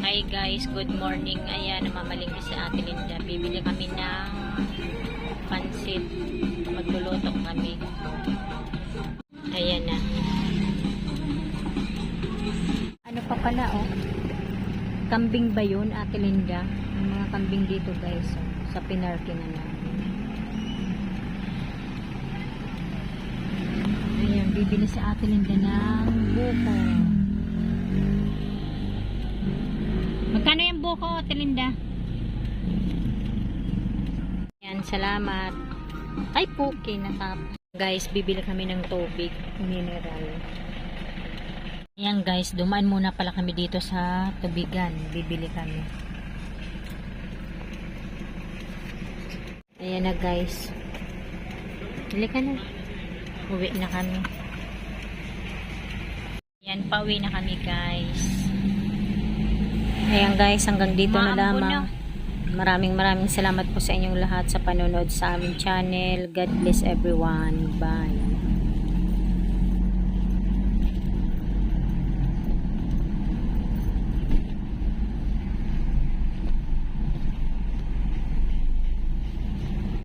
Hi guys, good morning. Ayan, namamalingki si Ate Linda. Bibili kami ng pansit. Magluluto kami. Ayan na. Ano pa pala oh? Kambing ba yun, Ate Linda? Yung mga kambing dito guys. Oh, sa pinarki na namin. Ayan, bibili si Ate Linda ng buko. Magkano yung buko, Ate Linda? Yan, salamat. Ay, puki, natap. Guys, bibili kami ng tubig, mineral. Ayan guys, dumaan muna pala kami dito sa tubigan. Bibili kami. Ayan na guys. Bili ka na. Uwi na kami. Ayan, pauwi na kami guys. Ayan guys, hanggang dito na lamang. Maraming salamat po sa inyong lahat sa panonood sa aming channel. God bless everyone. Bye.